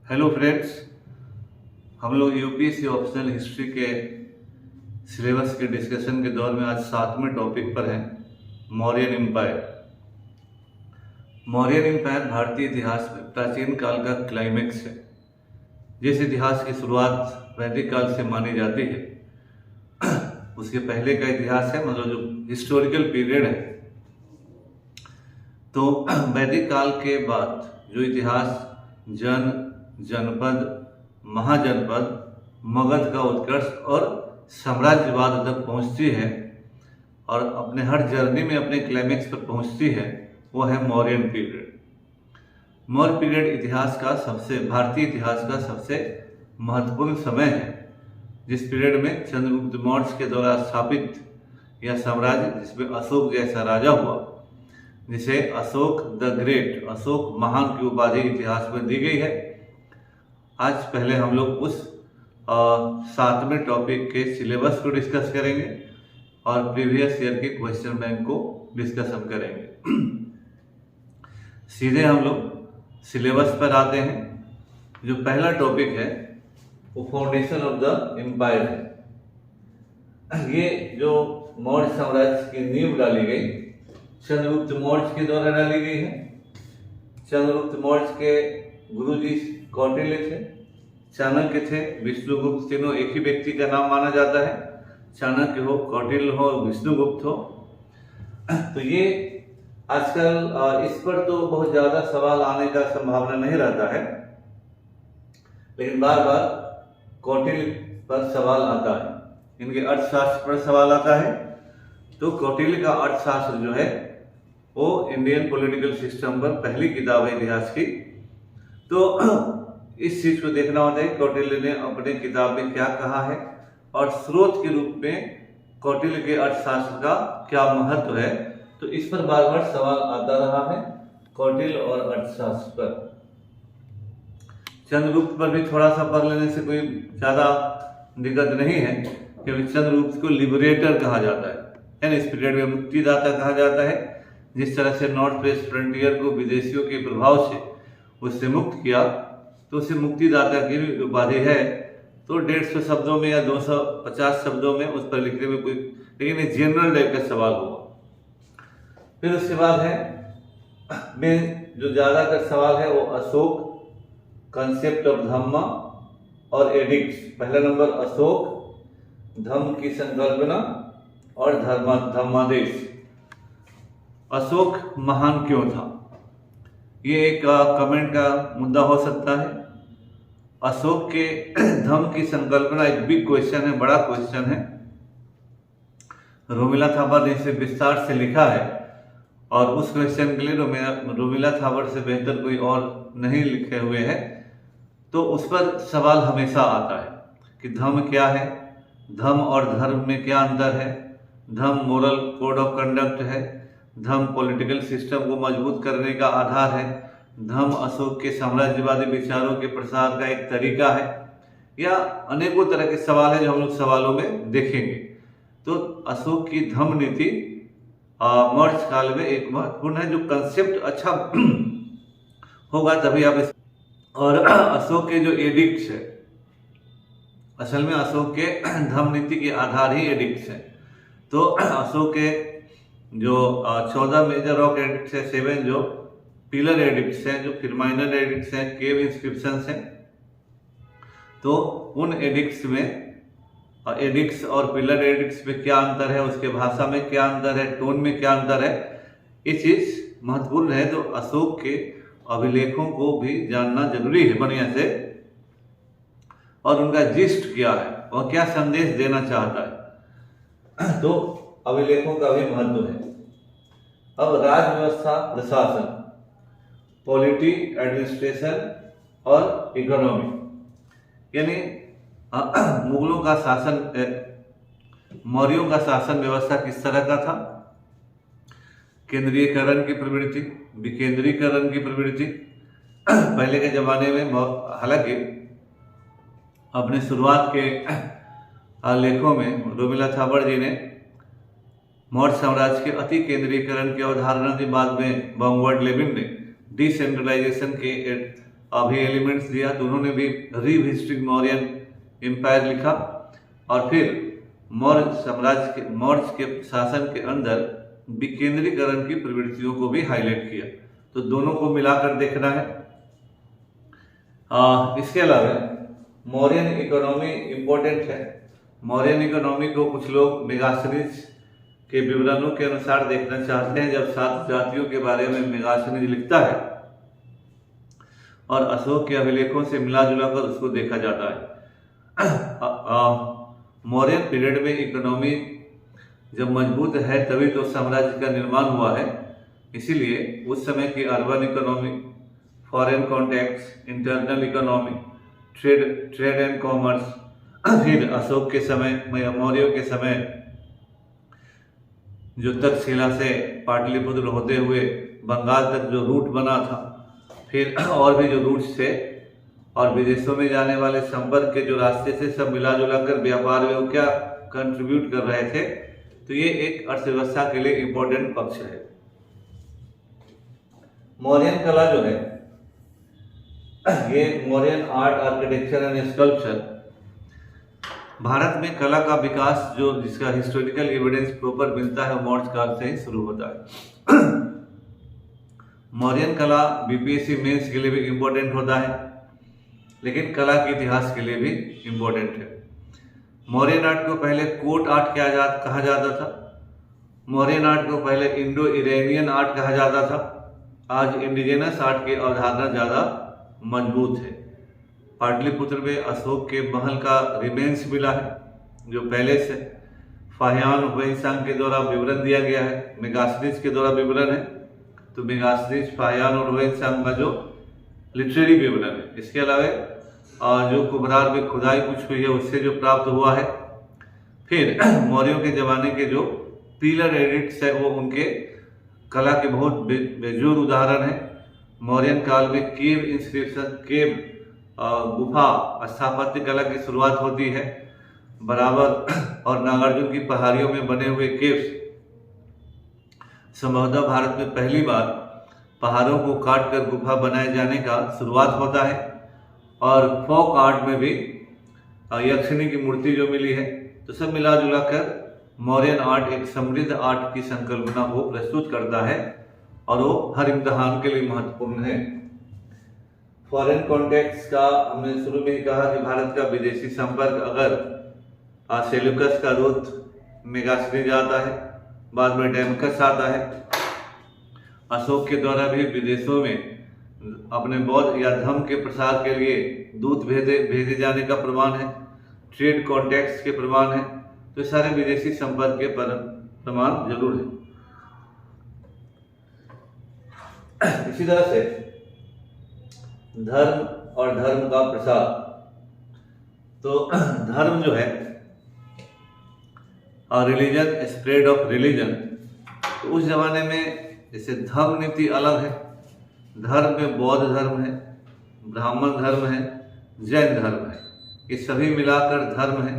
Hello friends, हम लोग UPSC optional history के सिलेबस के डिस्कशन के दौर में आज 7वें टॉपिक पर हैं मौर्यन एम्पायर। मौर्यन एम्पायर भारतीय इतिहास में प्राचीन काल का क्लाइमेक्स है। जिस इतिहास की शुरुआत वैदिक काल से मानी जाती है उसके पहले का इतिहास है, मतलब जो हिस्टोरिकल पीरियड है। तो वैदिक काल के बाद जो इतिहास जनपद, महाजनपद, मगध का उत्कर्ष और साम्राज्यवाद तक पहुंचती है और अपने हर जर्नी में अपने क्लाइमेक्स पर पहुंचती है, वो है मौर्यन पीरियड। मौर्य पीरियड भारतीय इतिहास का सबसे महत्वपूर्ण समय है, जिस पीरियड में चंद्रगुप्त मौर्य के द्वारा स्थापित यह साम्राज्य, जिसमें अशोक जैसा राजा हुआ, जिसे अशोक द ग्रेट, अशोक महान की उपाधि इतिहास में दी गई है। आज पहले हम लोग उस 7वें टॉपिक के सिलेबस को डिस्कस करेंगे और प्रीवियस ईयर के क्वेश्चन बैंक को डिस्कस हम करेंगे। सीधे हम लोग सिलेबस पर आते हैं। जो पहला टॉपिक है वो फाउंडेशन ऑफ द एम्पायर है। ये जो मौर्य साम्राज्य की नींव डाली गई चंद्रगुप्त मौर्य के द्वारा डाली गई है। चंद्रगुप्त मौर्य के गुरुजी कौटिल्य थे, चाणक्य थे, विष्णुगुप्त, तीनों एक ही व्यक्ति का नाम माना जाता है। चाणक्य हो, कौटिल्य हो, विष्णुगुप्त हो। तो ये आजकल इस पर तो बहुत ज्यादा सवाल आने का संभावना नहीं रहता है, लेकिन बार बार कौटिल्य पर सवाल आता है। इनके अर्थशास्त्र पर सवाल आता है। तो कौटिल्य का अर्थशास्त्र जो है वो इंडियन पॉलिटिकल सिस्टम पर पहली किताब है इतिहास की। तो इस चीज को देखना होता है कौटिल्य ने अपने किताब में क्या कहा है और स्रोत के रूप में कौटिल्य के अर्थशास्त्र का क्या महत्व है। तो इस पर बार बार सवाल आता रहा है कौटिल्य और अर्थशास्त्र पर। चंद्रगुप्त पर भी थोड़ा सा पढ़ लेने से कोई ज्यादा दिक्कत नहीं है, क्योंकि चंद्रगुप्त को लिबरेटर कहा जाता है, यानी इस पीरियड में मुक्तिदाता कहा जाता है। जिस तरह से नॉर्थ वेस्ट फ्रंटियर को विदेशियों के प्रभाव से उससे मुक्त किया, तो उसे मुक्तिदाता की भी उपाधि है। तो 150 शब्दों में या 250 शब्दों में उस पर लिखने में कोई, लेकिन एक जनरल टाइप का सवाल होगा। फिर उसके बाद है में जो ज्यादातर सवाल है वो अशोक, कंसेप्ट ऑफ धम्मा और एडिक्ट्स। पहला नंबर अशोक, धम्म की संकल्पना और धर्मादेश। अशोक महान क्यों था, ये एक कमेंट का मुद्दा हो सकता है। अशोक के धम्म की संकल्पना एक बिग क्वेश्चन है, बड़ा क्वेश्चन है। रोमिला थापर ने इसे विस्तार से लिखा है और उस क्वेश्चन के लिए रोमिला थापर से बेहतर कोई और नहीं लिखे हुए हैं। तो उस पर सवाल हमेशा आता है कि धम्म क्या है, धम्म और धर्म में क्या अंतर है, धम्म मोरल कोड ऑफ कंडक्ट है, धम्म पॉलिटिकल सिस्टम को मजबूत करने का आधार है, धम्म अशोक के साम्राज्यवादी विचारों के प्रसार का एक तरीका है, या अनेकों तरह के सवाल हैं जो हम लोग सवालों में देखेंगे। तो अशोक की धम्म नीति मौर्य काल में एक महत्वपूर्ण है। जो कंसेप्ट अच्छा होगा तभी आप इस, और अशोक के जो एडिक्ट्स है, असल में अशोक के धम्म नीति के आधार ही एडिक्ट्स है। तो अशोक के जो 14 मेजर रॉक एडिक्ट्स है, 7 जो पिलर एडिक्ट्स हैं, जो फिर माइनर एडिक्ट्स हैं, केव इंस्क्रिप्शंस हैं। तो उन एडिक्ट्स में एडिक्ट्स और पिलर एडिक्ट्स में क्या अंतर है, उसके भाषा में क्या अंतर है, टोन में क्या अंतर है, ये चीज महत्वपूर्ण है। तो अशोक के अभिलेखों को भी जानना जरूरी है बढ़िया से, और उनका जिस्ट क्या है और क्या संदेश देना चाहता है। तो अभिलेखों का भी महत्व है। अब राज व्यवस्था, प्रशासन, पॉलिटी, एडमिनिस्ट्रेशन और इकोनॉमी, यानी मुगलों का शासन, मौर्यों का शासन व्यवस्था किस तरह का था। केंद्रीयकरण की प्रवृत्ति, विकेंद्रीकरण की प्रवृत्ति। पहले के जमाने में हालांकि अपने शुरुआत के लेखों में रोमिला थापर जी ने मौर्य साम्राज्य के अति केंद्रीकरण की अवधारणा दी। बाद में बाउमवर्ड लेविन ने डिसेंट्रलाइजेशन के अभी एलिमेंट्स दिया, तो उन्होंने भी रिविजिटिंग मौर्यन एम्पायर लिखा और फिर मौर्य के शासन के अंदर विकेंद्रीकरण की प्रवृत्तियों को भी हाईलाइट किया। तो दोनों को मिलाकर देखना है। इसके अलावा मौर्यन इकोनॉमी इम्पोर्टेंट है। मौर्यन इकोनॉमी को कुछ लोग मेगास्थनीज के विवरणों के अनुसार देखना चाहते हैं। जब 7 जातियों के बारे में मेगास्थनीज लिखता है और अशोक के अभिलेखों से मिला जुला कर उसको देखा जाता है। मौर्यन पीरियड में इकोनॉमी जब मजबूत है तभी तो साम्राज्य का निर्माण हुआ है। इसीलिए उस समय की urban economy, foreign contacts, internal economy, trade and commerce, फिर अशोक के समय, मौर्यों के समय जो तक्षशिला से पाटलिपुत्र होते हुए बंगाल तक जो रूट बना था, फिर और भी जो रूट्स थे और विदेशों में जाने वाले संपर्क के जो रास्ते थे, सब मिला जुला कर व्यापार में वो क्या कंट्रीब्यूट कर रहे थे। तो ये एक अर्थव्यवस्था के लिए इंपॉर्टेंट पक्ष है। मौर्यन कला जो है, ये Mauryan art, architecture and sculpture, Bharat में कला का विकास जो जिसका हिस्टोरिकल एविडेंस प्रॉपर मिलता है मौर्य काल से ही शुरू होता है। मौर्यन कला बीपीएससी मेंस के लिए भी इम्पोर्टेंट होता है, लेकिन कला के इतिहास के लिए भी इम्पोर्टेंट है। मौर्यन आर्ट को पहले कोर्ट आर्ट कहा जाता था। मौर्यन आर्ट को पहले इंडो इरेनियन आर्ट कहा जाता था। आज इंडिजिनस आर्ट की अवधारणा ज़्यादा मजबूत है। पाटलिपुत्र में अशोक के महल का रिमेन्स मिला है जो पैलेस है। फाहियान हुएंसांग के द्वारा विवरण दिया गया है, मेगास्थनीज के द्वारा विवरण है। तो मेगास्थनीज, फाहियान और हुएंसांग का जो लिटरेरी विवरण है। इसके अलावा जो कुम्हरार में खुदाई कुछ हुई है उससे जो प्राप्त हुआ है। फिर मौर्यों के ज़माने के जो पिलर एडिक्ट्स है वो उनके कला के बहुत बेजोर उदाहरण है। मौर्यन काल में केव इंस्क्रिप्शन, केव गुफा स्थापत्य कला की शुरुआत होती है बराबर। और नागार्जुन की पहाड़ियों में बने हुए केव्स, संभवतः भारत में पहली बार पहाड़ों को काट कर गुफा बनाए जाने का शुरुआत होता है। और फोक आर्ट में भी यक्षिणी की मूर्ति जो मिली है। तो सब मिला जुला कर मौर्यन आर्ट एक समृद्ध आर्ट की संकल्पना को प्रस्तुत करता है और वो हर इम्तिहान के लिए महत्वपूर्ण है। फॉरेन कॉन्टैक्ट्स का हमने शुरू में ही कहा कि भारत का विदेशी संपर्क, अगर सेल्यूकस का दूत मेगास्थनीज आता है, बाद में डैमकस आता है। अशोक के द्वारा भी विदेशों में अपने बौद्ध या धर्म के प्रसार के लिए दूत भेजे जाने का प्रमाण है। ट्रेड कॉन्टैक्ट्स के प्रमाण है। तो सारे विदेशी संपर्क के प्रमाण जरूर है। इसी तरह से धर्म और धर्म का प्रसार, तो धर्म जो है रिलीजन, स्प्रेड ऑफ रिलीजन, तो उस जमाने में जैसे धर्म नीति अलग है। धर्म में बौद्ध धर्म है, ब्राह्मण धर्म है, जैन धर्म है, ये सभी मिलाकर धर्म है।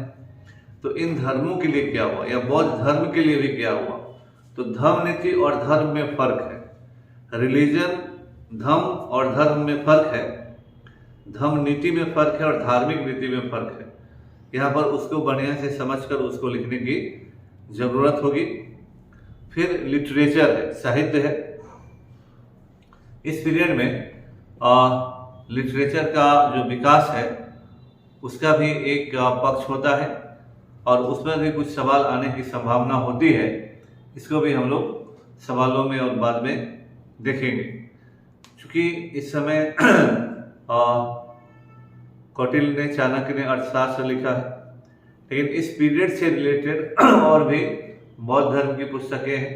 तो इन धर्मों के लिए क्या हुआ या बौद्ध धर्म के लिए भी क्या हुआ, तो धर्म नीति और धर्म में फर्क है। रिलीजन, धर्म और धर्म में फर्क है, धर्म नीति में फर्क है और धार्मिक नीति में फर्क है। यहाँ पर उसको बढ़िया से समझकर उसको लिखने की जरूरत होगी। फिर लिटरेचर है, साहित्य है। इस पीरियड में लिटरेचर का जो विकास है उसका भी एक पक्ष होता है और उसमें भी कुछ सवाल आने की संभावना होती है। इसको भी हम लोग सवालों में और बाद में देखेंगे। क्योंकि इस समय कौटिल्य ने, चाणक्य ने अर्थशास्त्र लिखा है, लेकिन इस पीरियड से रिलेटेड और भी बौद्ध धर्म की पुस्तकें हैं,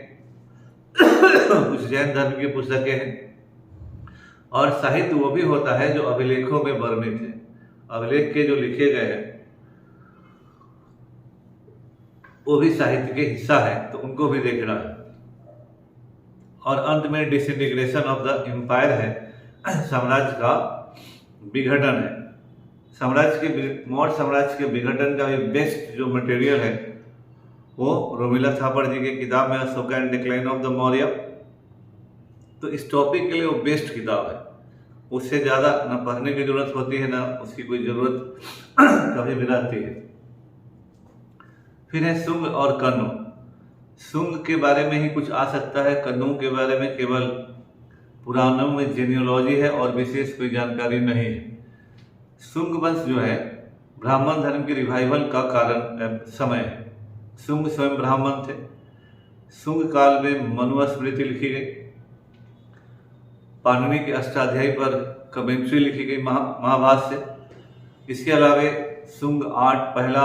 कुछ जैन धर्म की पुस्तकें हैं और साहित्य वो भी होता है जो अभिलेखों में वर्णित है। अभिलेख के जो लिखे गए हैं वो भी साहित्य के हिस्सा है, तो उनको भी देखना है। और अंत में डिसइंटीग्रेशन ऑफ द एम्पायर है, साम्राज्य का विघटन है। मौर्य साम्राज्य के विघटन का भी बेस्ट जो मटेरियल है वो रोमिला थापर जी की किताब में Ashoka and decline of the Maurya. तो इस टॉपिक के लिए वो बेस्ट किताब है। उससे ज़्यादा न पढ़ने की जरूरत होती है, ना उसकी कोई जरूरत कभी भी रहती है। फिर है शुंग और कन्नू। शुंग के बारे में ही कुछ आ सकता है, कन्नू के बारे में केवल पुराणों में जेनियोलॉजी है और विशेष कोई जानकारी नहीं है। शुंग वंश जो है ब्राह्मण धर्म के रिवाइवल का कारण समय है। शुंग स्वयं ब्राह्मण थे। शुंग काल में मनुस्मृति लिखी गई, पाणिनि के अष्टाध्यायी पर कमेंट्री लिखी गई महाभाष्य। इसके अलावा शुंग आर्ट पहला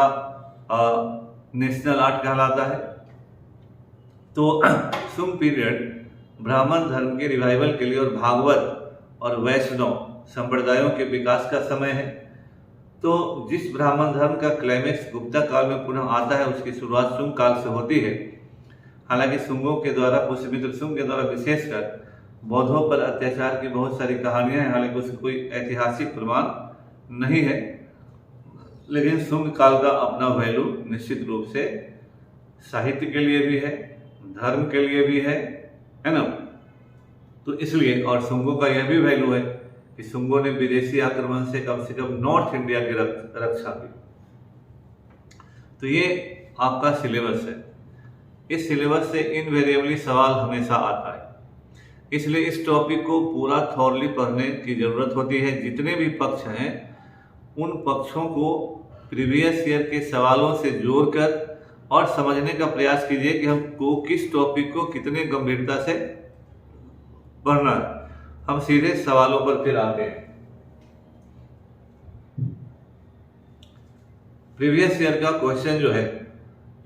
नेशनल आर्ट कहलाता है। तो शुंग पीरियड ब्राह्मण धर्म के रिवाइवल के लिए और भागवत और वैष्णव संप्रदायों के विकास का समय है। तो जिस ब्राह्मण धर्म का क्लाइमेक्स गुप्ता काल में पुनः आता है, उसकी शुरुआत शुंग काल से होती है। हालांकि शुंगों के द्वारा, पुष्यमित्र शुंग के द्वारा विशेषकर बौद्धों पर अत्याचार की बहुत सारी कहानियां हैं, हालांकि उसका कोई ऐतिहासिक प्रमाण नहीं है। लेकिन शुंग काल का अपना वैल्यू निश्चित रूप से साहित्य के लिए भी है, धर्म के लिए भी है ना। तो इसलिए, और शुंगों का यह भी वैल्यू है कि शुंगों ने विदेशी आक्रमण से कम नॉर्थ इंडिया की रक्षा की। तो ये आपका सिलेबस है। इस सिलेबस से इनवेरिएबली सवाल हमेशा आता है, इसलिए इस टॉपिक को पूरा थॉरली पढ़ने की जरूरत होती है। जितने भी पक्ष हैं उन पक्षों को प्रीवियस ईयर के सवालों से जोड़कर और समझने का प्रयास कीजिए कि हमको किस टॉपिक को कितने गंभीरता से पढ़ना है। हम सीधे सवालों पर फिर आते हैं। प्रीवियस ईयर का क्वेश्चन जो है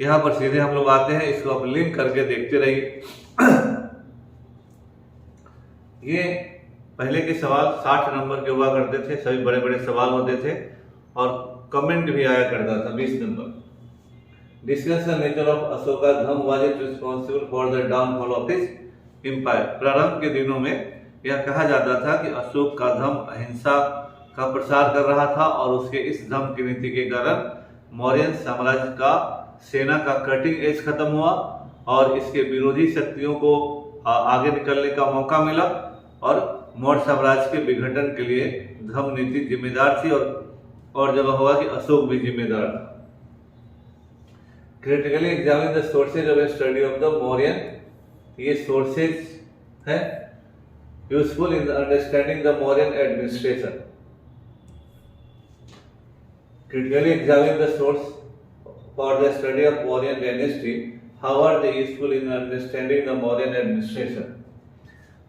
यहां पर सीधे हम लोग आते हैं, इसको आप लिंक करके देखते रहिए। ये पहले के सवाल 60 नंबर के हुआ करते थे, सभी बड़े बड़े सवाल होते थे और कमेंट भी आया करता था 20 number. Discuss the nature of Ashoka dhamma was it responsible for the downfall of his empire. प्रारंभ के दिनों में यह कहा जाता था कि अशोक का धम अहिंसा का प्रसार कर रहा था और उसके इस धम की नीति के कारण मौर्य साम्राज्य का सेना का कटिंग एज खत्म हुआ और इसके विरोधी शक्तियों को आगे निकलने का मौका मिला और मौर्य साम्राज्य के विघटन के लिए धम नीति जिम्मेदार थी और जब हुआ कि अशोक भी जिम्मेदार था। Critically examine the sources of study of the Mauryan. ये सोर्सेज है useful in understanding the Mauryan administration. Critically examine the source for the study of Mauryan dynasty, how are they useful in understanding the Mauryan administration.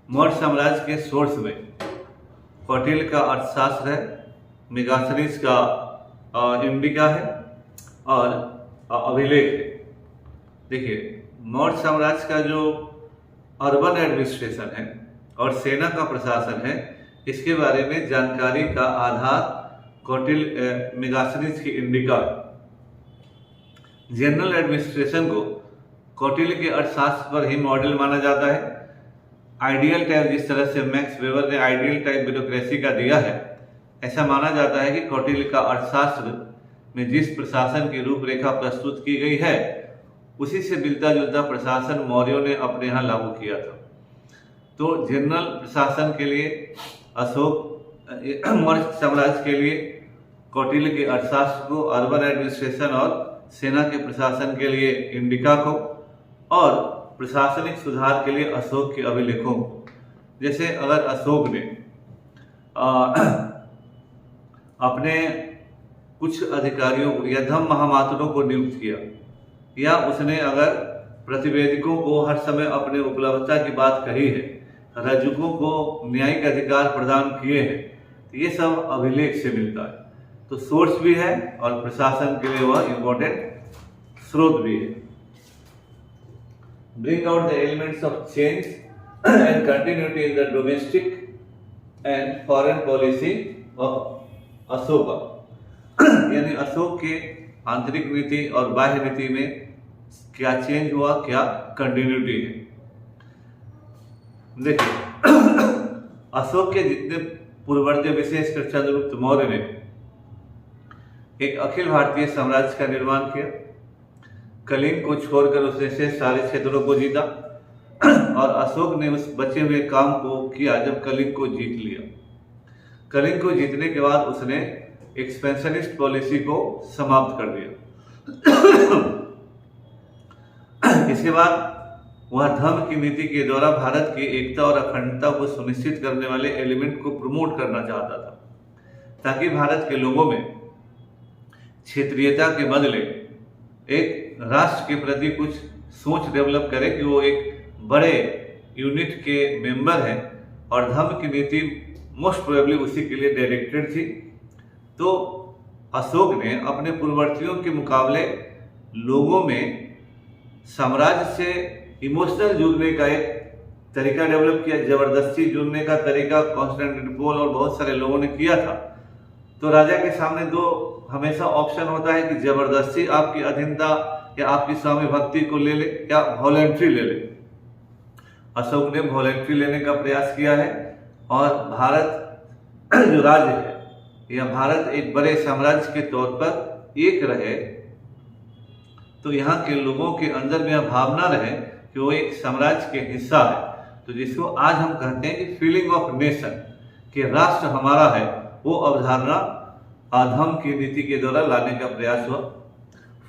Maurya साम्राज्य के source में कौटिल्य का अर्थशास्त्र है, मेगास्थनीज का indica है और अभिलेख है। देखिए, मौर्य साम्राज्य का जो अर्बन एडमिनिस्ट्रेशन है और सेना का प्रशासन है, इसके बारे में जानकारी का आधार कौटिल्य मेगास्थनीज की इंडिका है। जनरल एडमिनिस्ट्रेशन को कौटिल्य के अर्थशास्त्र पर ही मॉडल माना जाता है। आइडियल टाइप, जिस तरह से मैक्स वेबर ने आइडियल टाइप ब्यूरोक्रेसी का दिया है, ऐसा माना जाता है कि कौटिल्य का अर्थशास्त्र में जिस प्रशासन की रूपरेखा प्रस्तुत की गई है उसी से मिलता जुलता प्रशासन मौर्यों ने अपने यहाँ लागू किया था। तो जनरल प्रशासन के लिए अशोक, मौर्य साम्राज्य के लिए कौटिल्य के अर्थशास्त्र को, अर्बन एडमिनिस्ट्रेशन और सेना के प्रशासन के लिए इंडिका को और प्रशासनिक सुधार के लिए अशोक के अभिलेखों को। जैसे अगर अशोक ने अपने कुछ अधिकारियों को या धम महामातरों को नियुक्त किया, या उसने अगर प्रतिवेदकों को हर समय अपने उपलब्धता की बात कही है, रजकों को न्यायिक अधिकार प्रदान किए हैं, तो ये सब अभिलेख से मिलता है। तो सोर्स भी है और प्रशासन के लिए वह इंपॉर्टेंट स्रोत भी है। Bring out the elements of change and continuity in the domestic and foreign policy of Ashoka. यानी अशोक के आंतरिक नीति और बाह्य नीति में क्या चेंज हुआ, क्या कंटिन्यूटी है। देखिए, अशोक के जितने पूर्ववर्ती, विशेषकर चंद्रगुप्त मौर्य ने एक अखिल भारतीय साम्राज्य का निर्माण किया। कलिंग को छोड़कर उसने शेष सारे क्षेत्रों को जीता और अशोक ने उस बचे हुए काम को किया जब कलिंग को जीत लिया। कलिंग को जीतने के बाद उसने एक्सपेंशनिस्ट पॉलिसी को समाप्त कर दिया। इसके बाद वह धर्म की नीति के द्वारा भारत की एकता और अखंडता को सुनिश्चित करने वाले एलिमेंट को प्रमोट करना चाहता था, ताकि भारत के लोगों में क्षेत्रीयता के बदले एक राष्ट्र के प्रति कुछ सोच डेवलप करे कि वो एक बड़े यूनिट के मेंबर हैं, और धर्म की नीति मोस्ट प्रोबेबली उसी के लिए डायरेक्टेड थी। तो अशोक ने अपने पूर्ववर्तियों के मुकाबले लोगों में साम्राज्य से इमोशनल जुड़ने का एक तरीका डेवलप किया, जबरदस्ती जुड़ने का तरीका कॉन्स्टेंटिनोपल और बहुत सारे लोगों ने किया था। तो राजा के सामने दो हमेशा ऑप्शन होता है कि जबरदस्ती आपकी अधीनता या आपकी स्वामी भक्ति को ले ले या वॉलेंट्री ले ले। अशोक ने वॉलेंट्री लेने का प्रयास किया है, और भारत जो राज्य है या भारत एक बड़े साम्राज्य के तौर पर एक रहे, तो यहाँ के लोगों के अंदर में यह भावना रहे कि वो एक साम्राज्य के हिस्सा है। तो जिसको आज हम कहते हैं कि फीलिंग ऑफ नेशन, कि राष्ट्र हमारा है, वो अवधारणा धर्म की नीति के द्वारा लाने का प्रयास हुआ।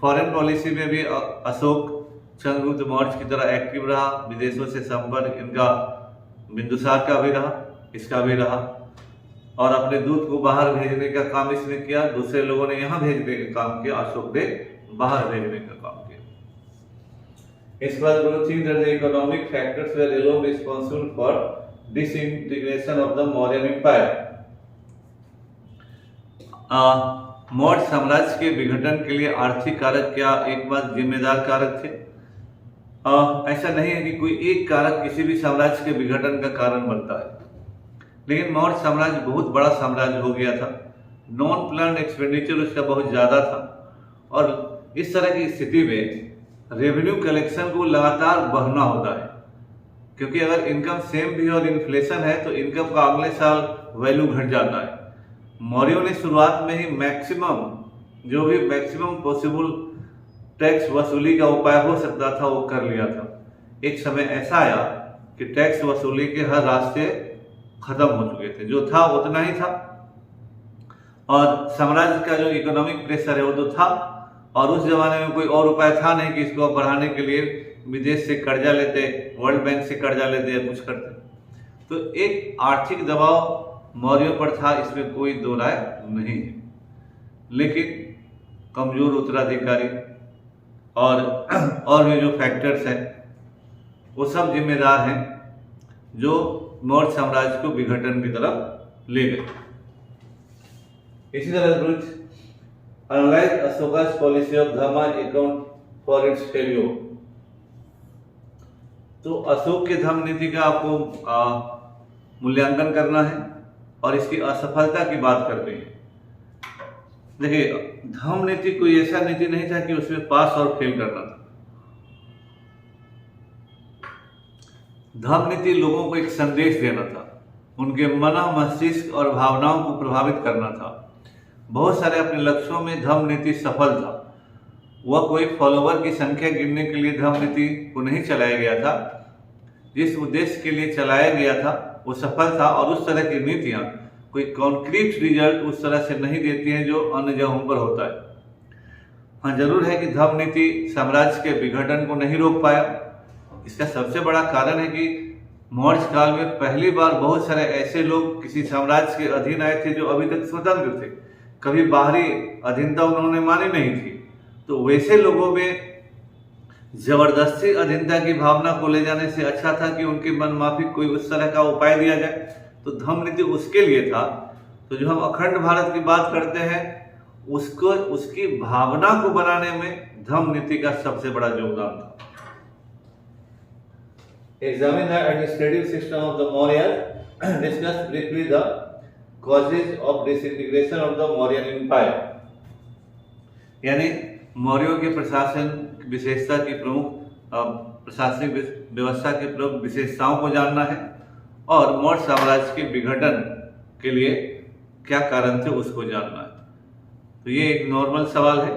फॉरेन पॉलिसी में भी अशोक चंद्रगुप्त मौर्य की तरह एक्टिव रहा। विदेशों से संपर्क इनका बिंदुसार का भी रहा, इसका भी रहा, और अपने दूत को बाहर भेजने का काम इसने किया, दूसरे लोगों ने यहाँ भेजने का काम किया, अशोक ने बाहर भेजने का काम किया। इसके बाद the economic factors were alone responsible for disintegration of the Mauryan empire. Maurya साम्राज्य के विघटन के लिए आर्थिक कारक क्या एक बात जिम्मेदार कारक थे? ऐसा नहीं है कि कोई एक कारक किसी भी साम्राज्य के विघटन का कारण बनता है, लेकिन मौर्य साम्राज्य बहुत बड़ा साम्राज्य हो गया था। नॉन प्लान्ड एक्सपेंडिचर उसका बहुत ज़्यादा था, और इस तरह की स्थिति में रेवेन्यू कलेक्शन को लगातार बढ़ना होता है, क्योंकि अगर इनकम सेम भी और इन्फ्लेशन है तो इनकम का अगले साल वैल्यू घट जाता है। मौर्यों ने शुरुआत में ही मैक्सिमम पॉसिबल टैक्स वसूली का उपाय हो सकता था वो कर लिया था। एक समय ऐसा आया कि टैक्स वसूली के हर रास्ते खत्म हो चुके थे, जो था उतना ही था, और साम्राज्य का जो इकोनॉमिक प्रेशर है वो तो था, और उस जमाने में कोई और उपाय था नहीं कि इसको बढ़ाने के लिए विदेश से कर्जा लेते, वर्ल्ड बैंक से कर्जा लेते या कुछ करते। तो एक आर्थिक दबाव मौर्यों पर था, इसमें कोई दो राय नहीं है, लेकिन कमजोर उत्तराधिकारी और भी जो फैक्टर्स हैं वो सब जिम्मेदार हैं जो मौर्य साम्राज्य को विघटन की तरफ ले गए। इसी तरह unlike Ashoka's policy of dharma account for its failure. तो अशोक के धर्म नीति का आपको मूल्यांकन करना है और इसकी असफलता की बात करनी है। देखिए, धर्म नीति कोई ऐसा नीति नहीं था कि उसमें पास और फेल करना था। धर्म नीति लोगों को एक संदेश देना था, उनके मन, मस्तिष्क और भावनाओं को प्रभावित करना था। बहुत सारे अपने लक्ष्यों में धर्म नीति सफल था। वह कोई फॉलोवर की संख्या गिनने के लिए धर्म नीति को नहीं चलाया गया था। जिस उद्देश्य के लिए चलाया गया था वो सफल था, और उस तरह की नीतियां कोई कॉन्क्रीट रिजल्ट उस तरह से नहीं देती हैं जो अन्य जगहों पर होता है। हाँ, जरूर है कि धर्म नीति साम्राज्य के विघटन को नहीं रोक पाया। इसका सबसे बड़ा कारण है कि मौर्य काल में पहली बार बहुत सारे ऐसे लोग किसी साम्राज्य के अधीन आए थे जो अभी तक स्वतंत्र थे, कभी बाहरी अधीनता उन्होंने मानी नहीं थी। तो वैसे लोगों में जबरदस्ती अधीनता की भावना को ले जाने से अच्छा था कि उनके मन माफिक कोई उस तरह का उपाय दिया जाए। तो धर्म नीति उसके लिए था। तो जो हम अखंड भारत की बात करते हैं उसको, उसकी भावना को बनाने में धर्म नीति का सबसे बड़ा योगदान था। Examine the administrative system of the Mauryas. Discuss briefly the causes of disintegration of the Mauryan Empire. यानी मौर्यों के प्रशासन विशेषता की प्रमुख प्रशासनिक व्यवस्था की प्रमुख विशेषताओं को जानना है, और मौर्य साम्राज्य के विघटन के लिए क्या कारण थे उसको जानना है। तो ये एक नॉर्मल सवाल है।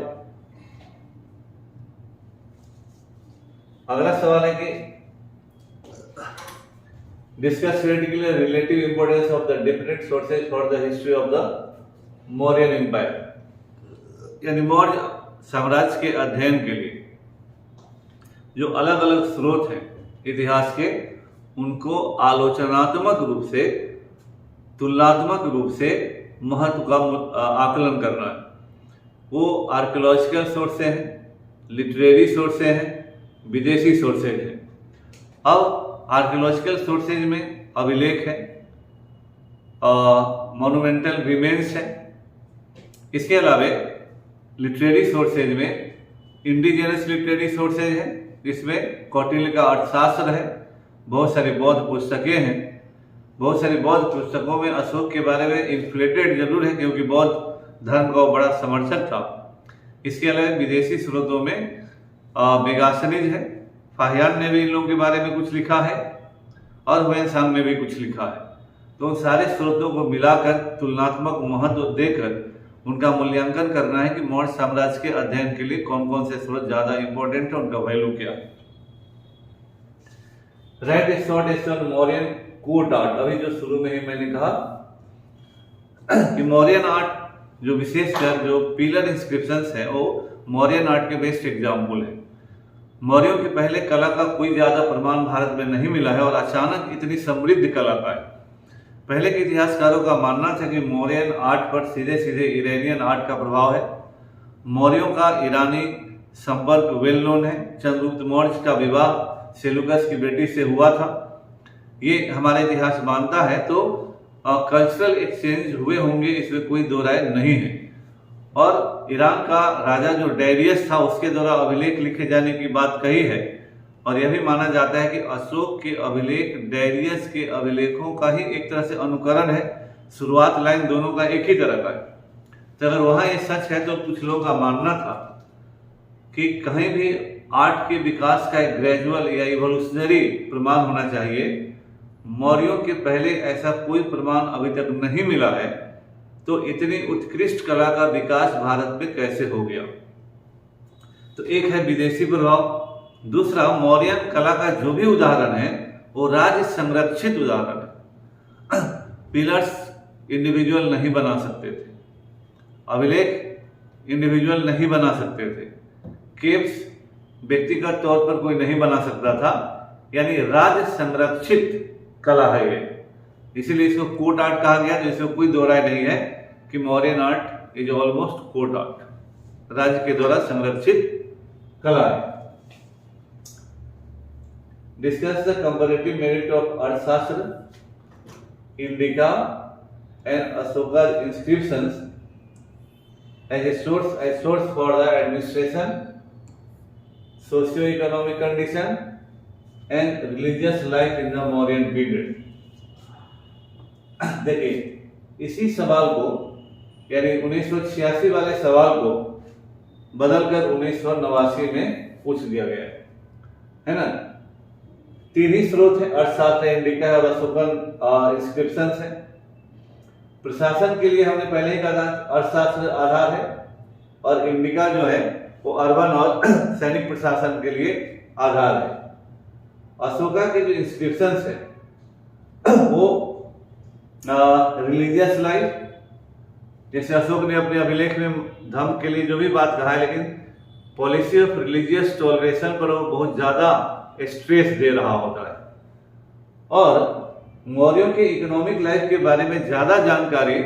अगला सवाल है कि discuss theoretically relative importance of the different sources for the history of the Mauryan empire, यानी मौर्य साम्राज्य के अध्ययन के लिए जो अलग अलग स्रोत हैं इतिहास के, उनको आलोचनात्मक रूप से, तुलनात्मक रूप से महत्व का आकलन करना है। वो आर्कियोलॉजिकल सोर्सेज हैं, लिटरेरी सोर्सेज हैं, विदेशी सोर्सेज हैं। अब आर्कियोलॉजिकल सोर्सेज में अभिलेख है, मोन्यूमेंटल रिमेन्स है। इसके अलावा लिटरेरी सोर्सेज में इंडिजिनस लिटरेरी सोर्सेज है, इसमें कौटिल्य का अर्थशास्त्र है, बहुत सारी बौद्ध पुस्तकें हैं। बहुत सारी बौद्ध पुस्तकों में अशोक के बारे में इन्फ्लेटेड जरूर है, क्योंकि बौद्ध धर्म का बड़ा समर्थक था। इसके अलावा विदेशी स्रोतों में मेगास्थनीज है, फाहियान ने भी इन लोगों के बारे में कुछ लिखा है और हुएनसांग ने भी कुछ लिखा है। तो उन सारे स्रोतों को मिलाकर तुलनात्मक महत्व देकर उनका मूल्यांकन करना है कि मौर्य साम्राज्य के अध्ययन के लिए कौन कौन से स्रोत ज्यादा इंपॉर्टेंट है, उनका वैल्यू क्या है। Right a short essay on Mauryan court art. अभी जो शुरू में ही मैंने कहा कि मौर्यन आर्ट जो विशेषकर जो पिलर इंस्क्रिप्शंस है वो मौर्यन आर्ट के बेस्ट एग्जाम्पल है। मौर्यों की पहले कला का कोई ज्यादा प्रमाण भारत में नहीं मिला है और अचानक इतनी समृद्ध कला का है। पहले के इतिहासकारों का मानना था कि मौर्यन आर्ट पर सीधे सीधे ईरानियन आर्ट का प्रभाव है। मौर्यों का ईरानी संपर्क वेल नोन है। चंद्रगुप्त मौर्य का विवाह सेलुकस की बेटी से हुआ था, ये हमारा इतिहास मानता है। तो कल्चरल एक्सचेंज हुए होंगे, इसमें कोई दो राय नहीं है। और ईरान का राजा जो डैरियस था, उसके द्वारा अभिलेख लिखे जाने की बात कही है और यह भी माना जाता है कि अशोक के अभिलेख डैरियस के अभिलेखों का ही एक तरह से अनुकरण है। शुरुआत लाइन दोनों का एक ही तरह का है। तो अगर वहां ये सच है तो कुछ लोगों का मानना था कि कहीं भी आर्ट के विकास का एक ग्रेजुअल या इवोल्यूशनरी प्रमाण होना चाहिए। मौर्यों के पहले ऐसा कोई प्रमाण अभी तक नहीं मिला है, तो इतनी उत्कृष्ट कला का विकास भारत में कैसे हो गया। तो एक है विदेशी प्रभाव, दूसरा मौर्यन कला का जो भी उदाहरण है वो राज्य संरक्षित उदाहरण है। पिलर्स इंडिविजुअल नहीं बना सकते थे, अभिलेख इंडिविजुअल नहीं बना सकते थे, केव्स व्यक्तिगत तौर पर कोई नहीं बना सकता था, यानी राज्य संरक्षित कला है ये। इसीलिए इसको कोर्ट आर्ट कहा गया। तो इसमें कोई दो राय नहीं है कि Mauryan art is almost court art, राज्य के द्वारा संरक्षित कला है। Discuss the comparative merit of Arthashastra, Indica and Ashoka inscriptions as a source for the administration, socio economic condition and religious life in the Mauryan period. देखिए, इसी सवाल को यानी 1986 वाले सवाल को बदलकर 1989 में पूछ दिया गया है ना। तीन ही स्रोत है, अर्थशास्त्र, इंडिका और अशोकन इंस्क्रिप्शंस है। प्रशासन के लिए हमने पहले ही कहा अर्थशास्त्र आधार है और इंडिका जो है वो अर्बन और सैनिक प्रशासन के लिए आधार है। अशोका के जो इंस्क्रिप्शंस है वो रिलीजियस लाइफ, जैसे अशोक ने अपने अभिलेख में धर्म के लिए जो भी बात कहा है, लेकिन पॉलिसी ऑफ रिलीजियस टॉलरेशन पर वो बहुत ज्यादा स्ट्रेस दे रहा होता है। और मौर्यों के इकोनॉमिक लाइफ के बारे में ज्यादा जानकारी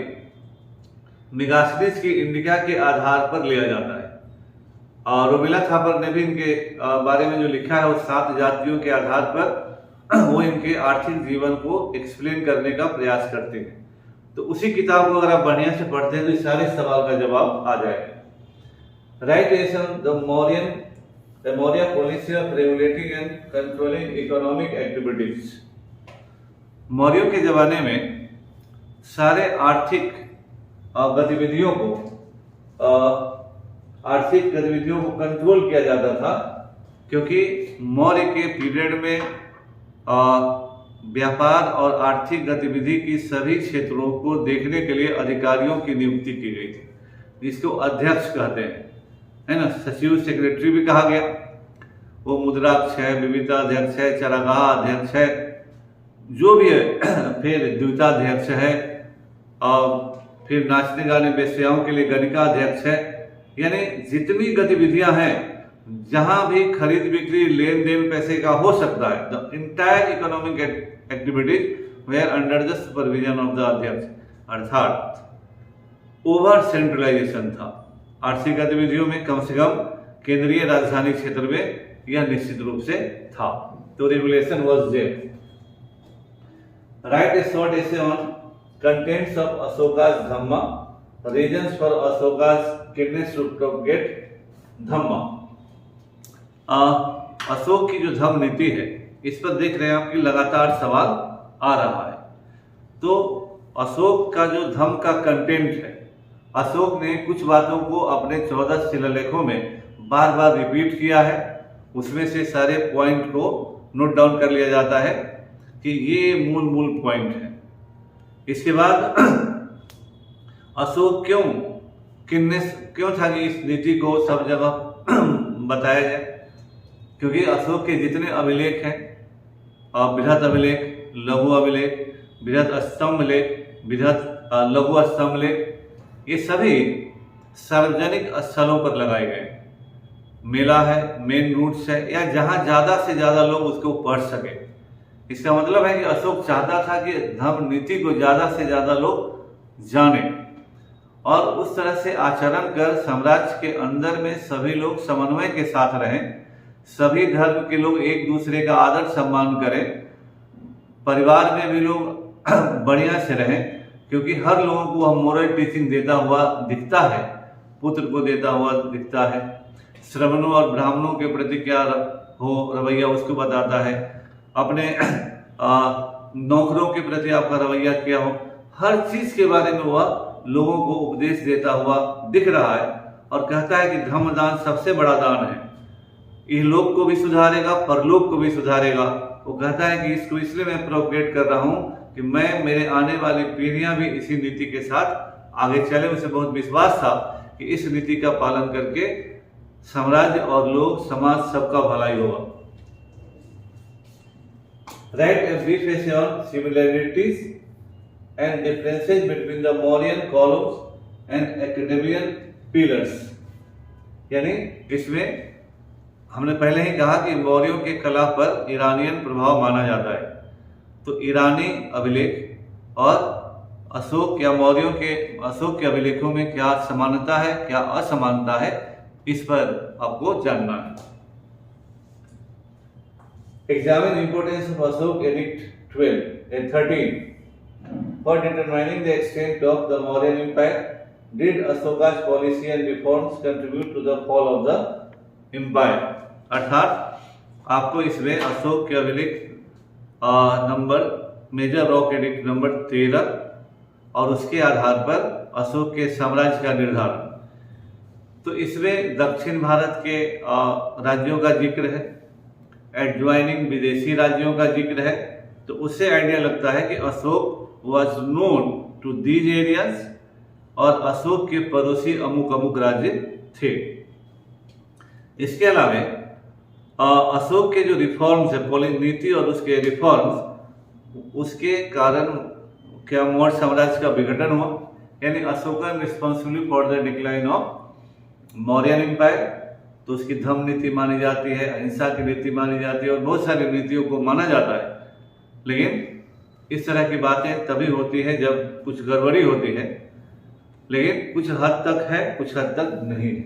मेगास्थनीज की इंडिका के आधार पर लिया जाता है। और रोमिला थापर ने भी इनके बारे में जो लिखा है वो 7 जातियों के आधार पर वो इनके आर्थिक जीवन को एक्सप्लेन करने का प्रयास करते हैं। तो उसी किताब को अगर आप बढ़िया से पढ़ते हैं तो इस सारे सवाल का जवाब आ जाएगा। Write essay on the Maurya policy of regulating and controlling economic activities. मौर्यों के जमाने में सारे आर्थिक गतिविधियों को कंट्रोल किया जाता था, क्योंकि मौर्य के पीरियड में व्यापार और आर्थिक गतिविधि की सभी क्षेत्रों को देखने के लिए अधिकारियों की नियुक्ति की गई थी, जिसको अध्यक्ष कहते हैं, है ना। सचिव सेक्रेटरी भी कहा गया। वो मुद्राक्षय, विविधा अध्यक्ष है, चरागाह अध्यक्ष है, जो भी है फिर द्विताध्यक्ष है, और फिर नाचने गाने वेश्याओं के लिए गणिका अध्यक्ष है। यानी जितनी गतिविधियां हैं, जहां भी खरीद बिक्री लेन देन पैसे का हो सकता है, the entire economic activities were under the supervision of the Adhyaksha, अर्थात ओवर सेंट्रलाइजेशन था। आर्थिक गतिविधियों में कम से कम केंद्रीय राजधानी क्षेत्र में यह निश्चित रूप से था। तो regulation was there. Write a short essay on contents of Ashoka's Dhamma, reasons for Ashoka's keenness to propagate Dhamma. Ashoka की जो धम्म नीति है, इस पर देख रहे हैं आपकी लगातार सवाल आ रहा है। तो अशोक का जो धम्म का कंटेंट है, अशोक ने कुछ बातों को अपने 14 शिलालेखों में बार बार रिपीट किया है। उसमें से सारे पॉइंट को नोट डाउन कर लिया जाता है कि ये मूल पॉइंट है। इसके बाद अशोक क्यों था कि इस नीति को सब जगह बताया जाए, क्योंकि अशोक के जितने अभिलेख हैं, बृहत अभिलेख, लघु अभिलेख, बृहत स्तंभ लेख, बृहत लघु स्तंभ लेख, ये सभी सार्वजनिक स्थलों पर लगाए गए। मेला है, मेन रूट्स है, या जहां ज्यादा से ज्यादा लोग उसको पढ़ सके। इसका मतलब है कि अशोक चाहता था कि धम्म नीति को ज्यादा से ज्यादा लोग जाने, और उस तरह से आचरण कर साम्राज्य के अंदर में सभी लोग समन्वय के साथ रहें, सभी धर्म के लोग एक दूसरे का आदर सम्मान करें, परिवार में भी लोग बढ़िया से रहें, क्योंकि हर लोगों को वह मोरल टीचिंग देता हुआ दिखता है, पुत्र को देता हुआ दिखता है, श्रमणों और ब्राह्मणों के प्रति क्या हो रवैया उसको बताता है, अपने नौकरों के प्रति आपका रवैया क्या हो, हर चीज के बारे में वह लोगों को उपदेश देता हुआ दिख रहा है। और कहता है कि धम्मदान सबसे बड़ा दान है, इहलोक को भी सुधारेगा, परलोक को भी सुधारेगा। वो कहता है कि इसको इसलिए मैं प्रोपगेट कर रहा हूँ कि मैं, मेरे आने वाली पीढ़ियां भी इसी नीति के साथ आगे चले। उसे बहुत विश्वास था कि इस नीति का पालन करके साम्राज्य और लोग, समाज, सबका भलाई होगा। Write a brief essay on similarities and differences between the Mauryan columns and एकेडमियन पिलर्स। यानी इसमें हमने पहले ही कहा कि मौर्यों के कला पर ईरानियन प्रभाव माना जाता है। तो ईरानी अभिलेख और अशोक या मौर्यों के अशोक के अभिलेखों में क्या समानता है, क्या असमानता है, इस पर आपको जानना है। Examine importance of Ashoka edict 12 and 13 for determining the extent of the Mauryan empire. Did Ashoka's policy and reforms contribute to the fall of the empire. अर्थात आपको इसमें अशोक के अभिलेख number major rock edict number 13 और उसके आधार पर अशोक के साम्राज्य का निर्धारण। तो इसमें दक्षिण भारत के राज्यों का जिक्र है, एडज्वाइनिंग विदेशी राज्यों का जिक्र है। तो उससे आइडिया लगता है कि Ashoka was known to these areas, और अशोक के पड़ोसी अमुक अमुक राज्य थे। इसके अलावा अशोक के जो रिफॉर्म्स है, नीति और उसके रिफॉर्म्स, उसके कारण क्या मौर्य साम्राज्य का विघटन हुआ, यानी Ashokan responsible for the decline of Mauryan empire. तो उसकी धम्म नीति मानी जाती है, अहिंसा की नीति मानी जाती है, और बहुत सारी नीतियों को माना जाता है। लेकिन इस तरह की बातें तभी होती है जब कुछ गड़बड़ी होती है, लेकिन कुछ हद तक है, कुछ हद तक नहीं।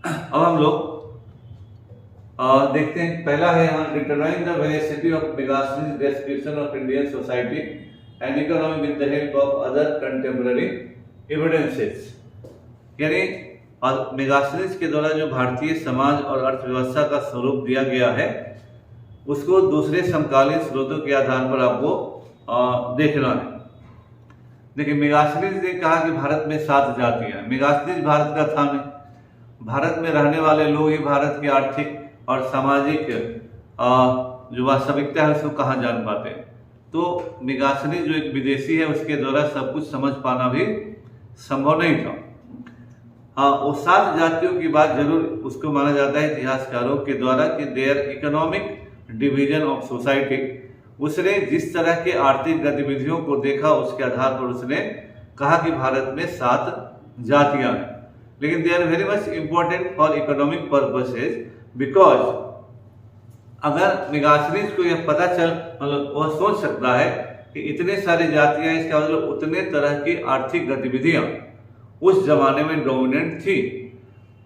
अब हम लोग देखते हैं, पहला है यहाँ determine the veracity of Megasthenes description of Indian society and economy with the help of other contemporary evidences. यानी मेगास्थनीज के द्वारा जो भारतीय समाज और अर्थव्यवस्था का स्वरूप दिया गया है, उसको दूसरे समकालीन स्रोतों के आधार पर आपको देखना है। देखिए, मेगास्थनीज ने कहा कि भारत में 7 जातियां। मेगास्थनीज भारत का था नहीं, भारत में रहने वाले लोग ही भारत की आर्थिक और सामाजिक जो वास्तविकता है उसको कहाँ जान पाते हैं। तो मेगास्थनीज जो एक विदेशी है, उसके द्वारा सब कुछ समझ पाना भी संभव नहीं था। हाँ, वो 7 जातियों की बात जरूर उसको माना जाता है इतिहासकारों के द्वारा कि their economic division of society. उसने जिस तरह के आर्थिक गतिविधियों को देखा उसके आधार पर उसने कहा कि भारत में 7 जातियां हैं, लेकिन they are very much important for economic purposes because अगर निगासनिज को यह पता चल मतलब वह सोच सकता है कि इतने सारे जातियां, इसका मतलब उतने तरह की आर्थिक गतिविधियां उस जमाने में डोमिनेंट थी।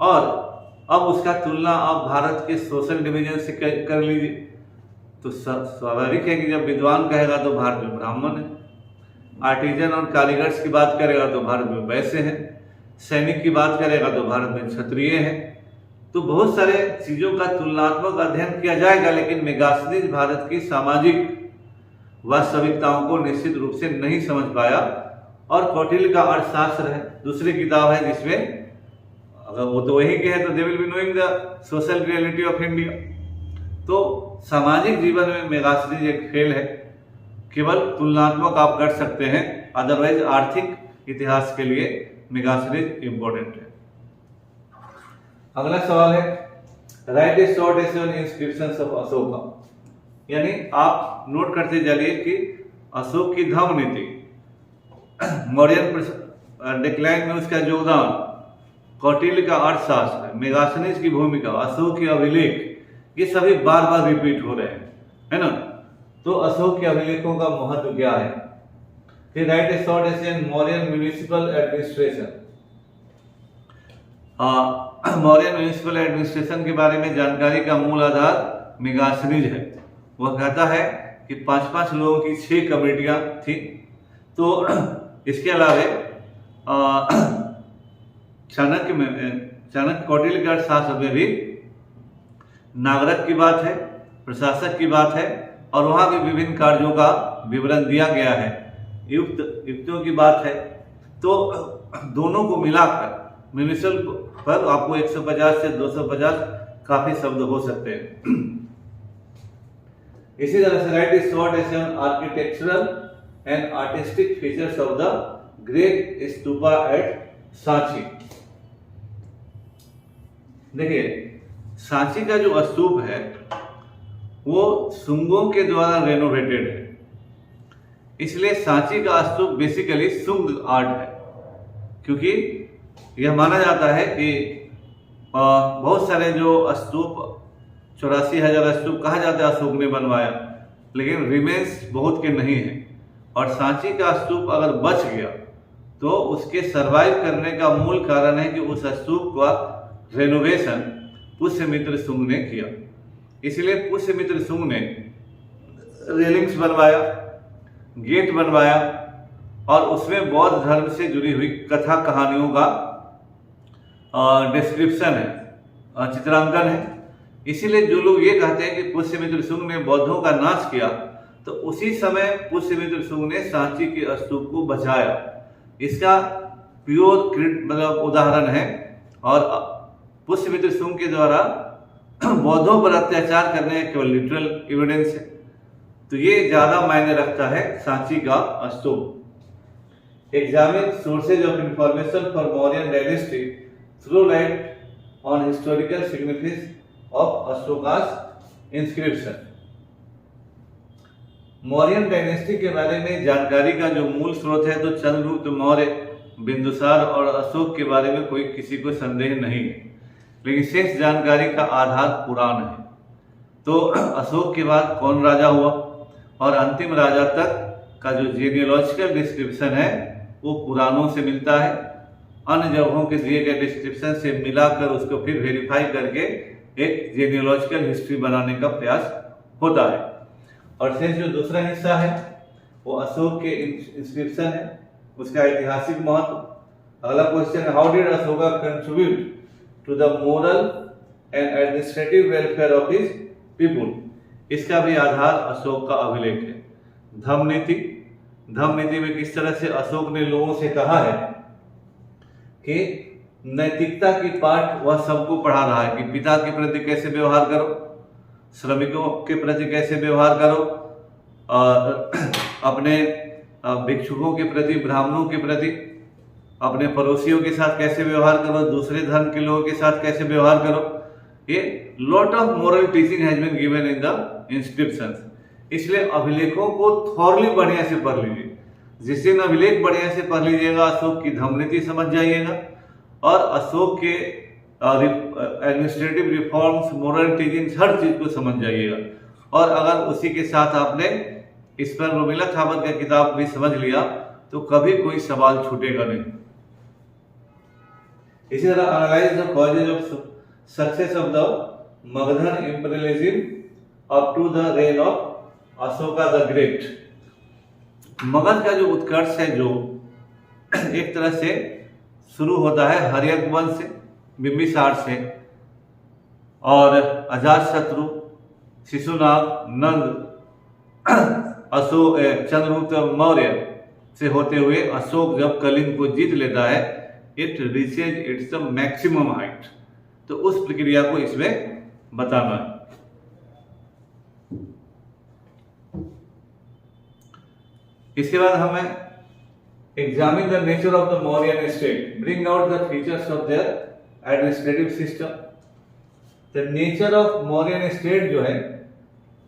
और अब उसका तुलना आप भारत के सोशल डिवीजन से कर लीजिए तो स्वाभाविक है कि जब विद्वान कहेगा तो भारत में ब्राह्मण है, आर्टिजन और कारीगर्स की बात करेगा तो भारत में वैश्य है, सैनिक की बात करेगा तो भारत में क्षत्रिय है। तो बहुत सारे चीजों का तुलनात्मक अध्ययन किया जाएगा, लेकिन मेगास्थनीज भारत की सामाजिक वास्तविकताओं को निश्चित रूप से नहीं समझ पाया। और कौटिल्य का अर्थशास्त्र है, दूसरी किताब है जिसमें अगर वो तो वही के है तो they will be knowing the social reality of India. तो सामाजिक जीवन में मेगास्थनीज एक फेल है, केवल तुलनात्मक आप कर सकते हैं, अदरवाइज आर्थिक इतिहास के लिए मेगास्थनीज इंपॉर्टेंट है। अगला सवाल है right a short essay on inscriptions of Ashoka, यानी आप नोट करते चलिए कि अशोक की धम्म नीति, मौर्यन डिक्लाइन में उसका योगदान, कौटिल्य का अर्थशास्त्र, मेगास्थनीज की भूमिका, अशोक के अभिलेख, ये सभी बार बार रिपीट हो रहे हैं, है ना। तो अशोक के अभिलेखों का महत्व क्या है। फिर right a short essay on Mauryan municipal administration. Mauryan municipal administration के बारे में जानकारी का मूल आधार मेगास्थनीज है। वह कहता है कि 5-5 लोगों की 6 कमेटियां थी। तो इसके अलावे चाणक्य कौटिल्य के अर्थशास्त्र में भी नागरिक की बात है, प्रशासक की बात है, और वहां भी विभिन्न कार्यों का विवरण दिया गया है, युक्तियों की बात है। तो दोनों को मिलाकर म्युनिसिपल पर आपको 150 से 250 काफी शब्द हो सकते हैं। इसी तरह से write is short essay on architectural and artistic features of the great stupa at Sanchi. देखिए, सांची का जो स्तूप है वो शुंगों के द्वारा रेनोवेटेड है, इसलिए सांची का स्तूप बेसिकली शुंग आर्ट है, क्योंकि यह माना जाता है कि बहुत सारे जो स्तूप 84,000 स्तूप कहा जाता है अशोक ने बनवाया, लेकिन रिमेन्स बहुत के नहीं है। और सांची का स्तूप अगर बच गया तो उसके सरवाइव करने का मूल कारण है कि उस स्तूप का रेनोवेशन पुष्यमित्र शुंग ने किया। इसलिए पुष्यमित्र शुंग ने रेलिंग्स बनवाया, गेट बनवाया, और उसमें बौद्ध धर्म से जुड़ी हुई कथा कहानियों का डिस्क्रिप्शन है, चित्रांकन है। इसीलिए जो लोग ये कहते हैं कि पुष्यमित्र शुंग ने बौद्धों का नाश किया, तो उसी समय पुष्यमित्र शुंग ने सांची के स्तूप को बचाया। इसका प्योर मतलब उदाहरण है। और पुष्यमित्र शुंग के द्वारा बौद्धों पर अत्याचार करने का केवल लिटरल एविडेंस है, तो ये ज्यादा मायने रखता है सांची का स्तूप। Examine sources of information for Mauryan dynasty throw light on historical significance of Ashoka's inscription. Mauryan dynasty के बारे में जानकारी का जो मूल स्रोत है तो चंद्रगुप्त मौर्य, बिंदुसार और अशोक के बारे में कोई किसी को संदेह नहीं है, लेकिन शेष जानकारी का आधार पुराण है। तो अशोक के बाद कौन राजा हुआ और अंतिम राजा तक का जो जेनियोलॉजिकल डिस्क्रिप्शन है वो पुराणों से मिलता है। अन्य जगहों के दिए गए डिस्क्रिप्शन से मिलाकर उसको फिर वेरीफाई करके एक जेनियोलॉजिकल हिस्ट्री बनाने का प्रयास होता है। और शेष जो दूसरा हिस्सा है वो अशोक के इंस्क्रिप्शन है, उसका ऐतिहासिक महत्व। अगला क्वेश्चन है how did Ashoka contribute to the moral and administrative welfare of his people. इसका भी आधार अशोक का अभिलेख है। धम्म नीति में किस तरह से अशोक ने लोगों से कहा है कि नैतिकता की पाठ वह सबको पढ़ा रहा है कि पिता के प्रति कैसे व्यवहार करो, श्रमिकों के प्रति कैसे व्यवहार करो, अपने भिक्षुकों के प्रति, ब्राह्मणों के प्रति, अपने पड़ोसियों के साथ कैसे व्यवहार करो, दूसरे धर्म के लोगों के साथ कैसे व्यवहार करो। ये lot of moral teaching has been given in the inscriptions. इसलिए अभिलेखों को थॉरली बढ़िया से पढ़ लीजिए। जिस दिन अभिलेख बढ़िया से पढ़ लीजिएगा, अशोक की धर्मनीति समझ जाइएगा और अशोक के एडमिनिस्ट्रेटिव रिफॉर्म्स, मोरल टीचिंग्स, हर चीज को समझ जाइएगा। और अगर उसी के साथ आपने इस पर रोमिला थापर का किताब भी समझ लिया तो कभी कोई सवाल छूटेगा नहीं। इसी तरह analyse the causes of success of the Magadhan imperialism up to the reign of Ashoka the great. Magadha का जो उत्कर्ष है, जो एक तरह से शुरू होता है हर्यक वंश से, बिंबिसार से, और अजातशत्रु, शिशुनाग, नंद, अशोक, चंद्रगुप्त मौर्य से होते हुए अशोक जब कलिंग को जीत लेता है, it reaches its maximum height. तो उस प्रक्रिया को इसमें बताना है। इसके बाद हमें examine the nature of the Mauryan state, bring out the features of their administrative system. The nature of Mauryan state जो है,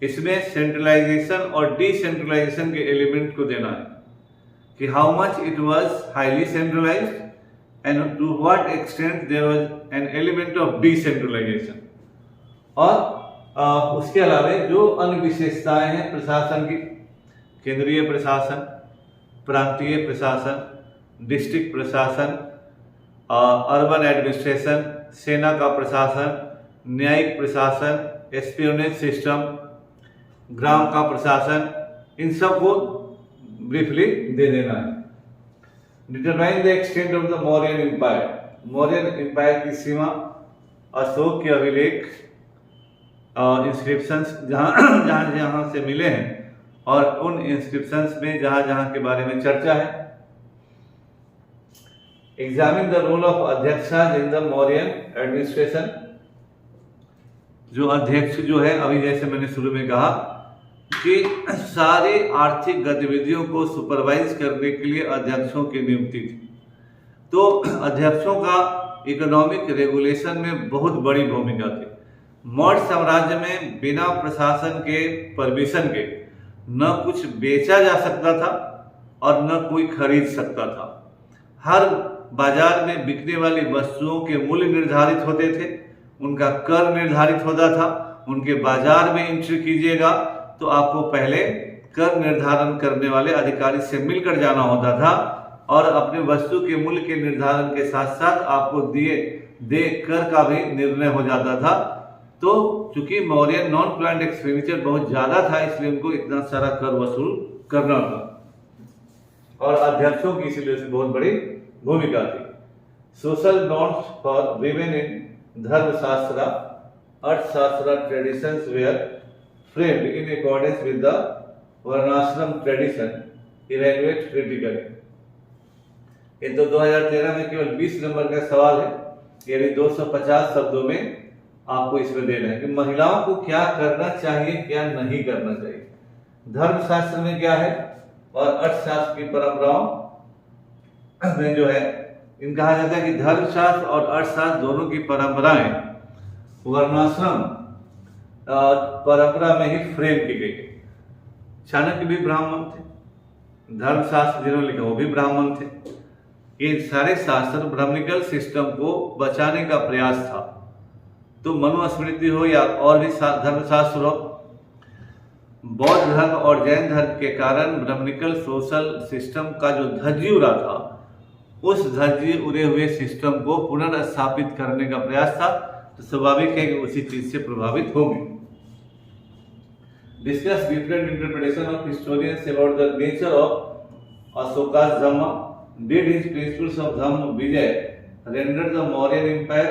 इसमें सेंट्रलाइजेशन और डिसेंट्रलाइजेशन के एलिमेंट को देना है कि how much it was highly centralised and to what extent there was an element of decentralisation. और उसके अलावा जो अन्य विशेषताएं हैं प्रशासन की, केंद्रीय प्रशासन, प्रांतीय प्रशासन, डिस्ट्रिक्ट प्रशासन, अर्बन एडमिनिस्ट्रेशन, सेना का प्रशासन, न्यायिक प्रशासन, एस्पियोनेज सिस्टम, ग्राम का प्रशासन, इन सब को ब्रीफली दे देना है। Determine the extent of the Mauryan empire, Mauryan empire की सीमा, अशोक के अभिलेख, इंस्क्रिप्शंस जहां जहां से मिले हैं और उन इंस्क्रिप्शंस में जहां जहां के बारे में चर्चा है। एग्जामिन द रोल ऑफ अध्यक्षा इन द मौर्यन एडमिनिस्ट्रेशन, जो अध्यक्ष जो है, अभी जैसे मैंने शुरू में कहा कि सारे आर्थिक गतिविधियों को सुपरवाइज करने के लिए अध्यक्षों की नियुक्ति थी। तो अध्यक्षों का इकोनॉमिक रेगुलेशन में बहुत बड़ी भूमिका थी। मौर्य साम्राज्य में बिना प्रशासन के परमिशन के न कुछ बेचा जा सकता था और न कोई खरीद सकता था। हर बाजार में बिकने वाली वस्तुओं के मूल्य निर्धारित होते थे, उनका कर निर्धारित होता था। उनके बाजार में एंट्री कीजिएगा तो आपको पहले कर निर्धारण करने वाले अधिकारी से मिलकर जाना होता था और अपने वस्तु के मूल्य के निर्धारण के साथ साथ आपको दिए कर का भी निर्णय हो जाता था। तो चूंकि मौर्य नॉन प्लान्ड एक्सपेंडिचर बहुत ज्यादा था, इसलिए उनको इतना सारा कर वसूल करना था और अध्यक्षों की इसलिए बहुत बड़ी भूमिका थी। Social norms for women in Dharmashastra, Arthashastra traditions were framed in accordance with the varnashrama tradition, evaluate critically. ये तो 2013 में केवल 20 नंबर का सवाल है, यानी 250 शब्दों में आपको इसमें देना है कि महिलाओं को क्या करना चाहिए, क्या नहीं करना चाहिए। धर्मशास्त्र में क्या है और अर्थशास्त्र की परंपराओं में जो है, इन कहा जाता है कि धर्मशास्त्र और अर्थशास्त्र दोनों की परंपराएं वर्णाश्रम परंपरा में ही फ्रेम की गई है। चाणक्य भी ब्राह्मण थे, धर्मशास्त्र जिन्होंने लिखा वो भी ब्राह्मण थे। ये सारे शास्त्र ब्राह्मणिकल सिस्टम को बचाने का प्रयास था। तो मनुस्मृति हो या और भी धर्मशास्त्र हो, बौद्ध धर्म और जैन धर्म के कारण ब्राह्मणिकल सोशल सिस्टम का जो धज्जी उड़ा था, उस धज्जी उड़े हुए सिस्टम को पुनर्स्थापित करने का प्रयास था। तो स्वाभाविक है कि उसी चीज से प्रभावित होंगे। Discuss different interpretation of historians about the nature of Ashoka's Dhamma. Did his principles of Dhamma Vijay render the Mauryan Empire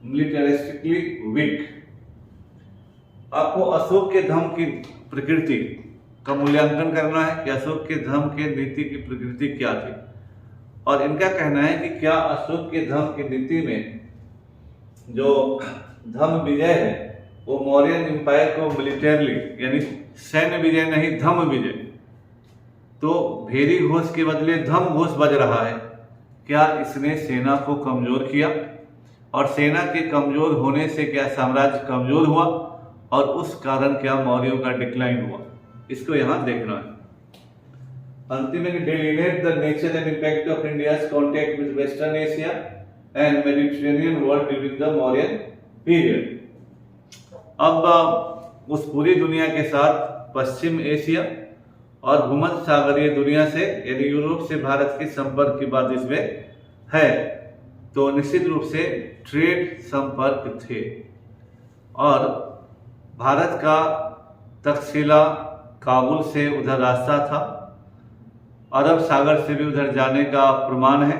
militaristically weak? आपको अशोक के धर्म की प्रकृति का मूल्यांकन करना है कि अशोक के धर्म के नीति की प्रकृति क्या थी, और इनका कहना है कि क्या अशोक के धर्म की नीति में जो धर्म विजय है वो मौर्यन एम्पायर को मिलिटरली यानी सैन्य विजय नहीं धर्म विजय, तो भेरी घोष के बदले धर्म घोष बज रहा है, क्या इसने सेना को कमजोर किया और सेना के कमजोर होने से क्या साम्राज्य कमजोर हुआ और उस कारण क्या मौर्यों का डिक्लाइन हुआ, इसको यहाँ देखना है। अंतिम में डिलिनेट the nature and impact of India's contact with western Asia and Mediterranean world during the Mauryan period. अब उस पूरी दुनिया के साथ पश्चिम एशिया और भूमध्य सागरीय दुनिया से यानी यूरोप से भारत के संपर्क की बात इसमें है, तो निश्चित रूप से ट्रेड संपर्क थे और भारत का तक्षशिला काबुल से उधर रास्ता था, अरब सागर से भी उधर जाने का प्रमाण है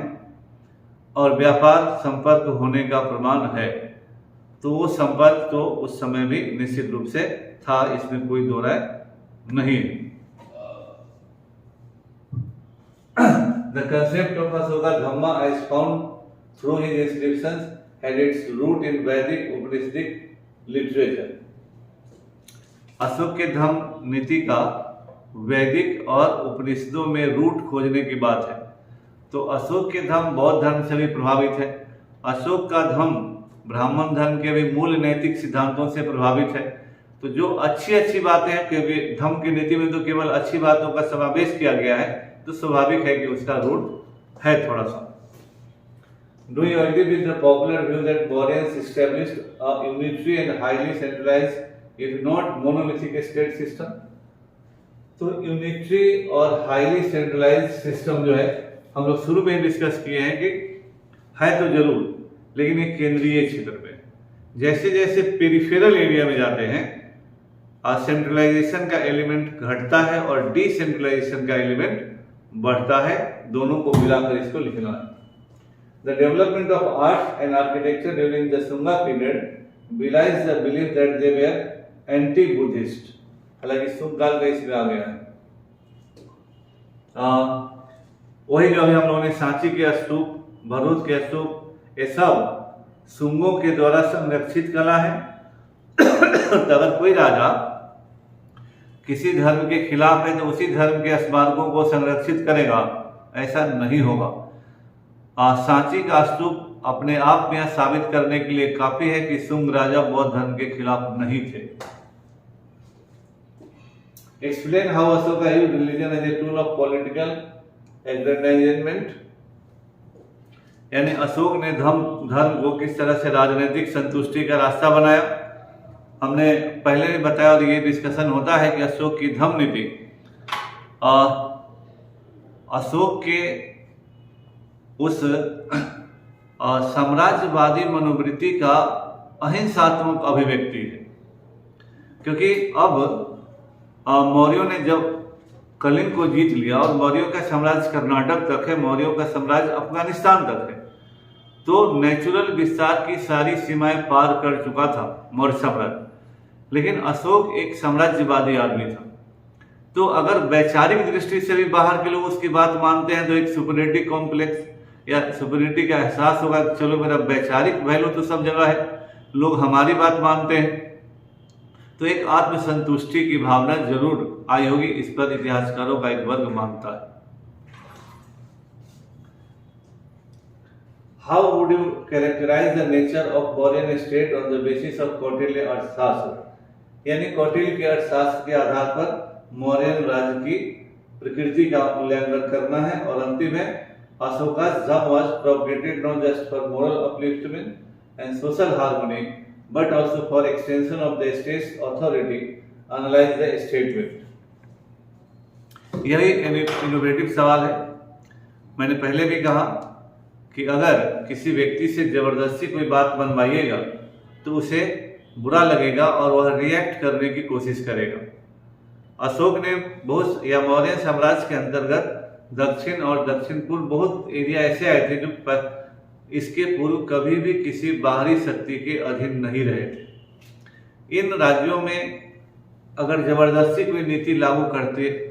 और व्यापार संपर्क होने का प्रमाण है। तो वो संपर्क तो उस समय भी निश्चित रूप से था, इसमें कोई दो राय नहीं है। The concept of Asoka Dhamma as found through his inscriptions had its root in Vedic Upanishadic literature. Ashok के धम्म नीति का वैदिक और उपनिषदों में रूट खोजने की बात है। तो अशोक के धम्म बौद्ध धर्म से भी प्रभावित है। अशोक का धम्म ब्राह्मण धर्म के भी मूल नैतिक सिद्धांतों से प्रभावित है। तो जो अच्छी बातें हैं, क्योंकि धम्म की नीति में तो केवल अच्छी बातों का समावेश किया गया है, तो स्वाभाविक है कि उसका रूट है थोड़ा सा। Do you agree with the popular view that Mauryans established a unitary and highly centralized, if not monolithic state system? तो यूनिटरी और हाईली सेंट्रलाइज्ड सिस्टम जो है हम लोग शुरू में डिस्कस किए हैं कि है तो जरूर, लेकिन ये केंद्रीय क्षेत्र में, जैसे जैसे पेरिफेरल एरिया में जाते हैं सेंट्रलाइजेशन का एलिमेंट घटता है और डिसेंट्रलाइजेशन का एलिमेंट बढ़ता है। दोनों को मिलाकर इसको लिखना है। The development of art and architecture during the Shunga period belies the belief that they were anti Buddhist. हालांकि शुंग काल का इसमें आ गया है। वही जो अभी हम लोगों ने सांची के स्तूप, भरूच के स्तूप, ये सब शुंगों के द्वारा संरक्षित कला है। तो अगर कोई राजा किसी धर्म के खिलाफ है तो उसी धर्म के स्मारकों को संरक्षित करेगा, ऐसा नहीं होगा। सांची का स्तूप अपने आप में साबित करने के लिए काफी है कि शुंग राजा बौद्ध धर्म के खिलाफ नहीं थे। Explain how Asoka used religion as a tool of political aggrandizement। यानी अशोक ने धर्म को किस तरह से राजनीतिक संतुष्टि का रास्ता बनाया। हमने पहले भी बताया और ये डिस्कशन होता है कि अशोक की धम्म नीति अशोक के उस साम्राज्यवादी मनोवृत्ति का अहिंसात्मक अभिव्यक्ति है। क्योंकि अब मौर्यों ने जब कलिंग को जीत लिया और मौर्यों का साम्राज्य कर्नाटक तक है, मौर्यों का साम्राज्य अफगानिस्तान तक है, तो नेचुरल विस्तार की सारी सीमाएं पार कर चुका था मौर्य साम्राज्य। लेकिन अशोक एक साम्राज्यवादी आदमी था, तो अगर वैचारिक दृष्टि से भी बाहर के लोग उसकी बात मानते हैं तो एक सुपरियरिटी कॉम्प्लेक्स या सुपरियरिटी का एहसास होगा। चलो मेरा वैचारिक वैल्यू तो सब जगह है, लोग हमारी बात मानते हैं, तो एक आत्मसंतुष्टि की भावना जरूर आई होगी। इस पर इतिहासकारों का एक वर्ग मानता है। How would you characterize the nature of Mauryan state on the basis of Kautilya अर्थशास्त्र? यानी कौटिल्य के अर्थशास्त्र के आधार पर मौर्यन राज्य की प्रकृति का मूल्यांकन करना है। और अंतिम है, Ashoka's Dham was propagated not just for moral upliftment and social harmony, but also for extension of the state's authority. Analyze the statement। यही इनोवेटिव सवाल है। मैंने पहले भी कहा कि अगर किसी व्यक्ति से जबरदस्ती कोई बात मनवाइएगा तो उसे बुरा लगेगा और वह रिएक्ट करने की कोशिश करेगा। अशोक ने बहुत या मौर्य साम्राज्य के अंतर्गत दक्षिण और दक्षिण पूर्व बहुत एरिया ऐसे आए थे जो इसके पूर्व कभी भी किसी बाहरी शक्ति के अधीन नहीं रहे थे। इन राज्यों में अगर जबरदस्ती कोई नीति लागू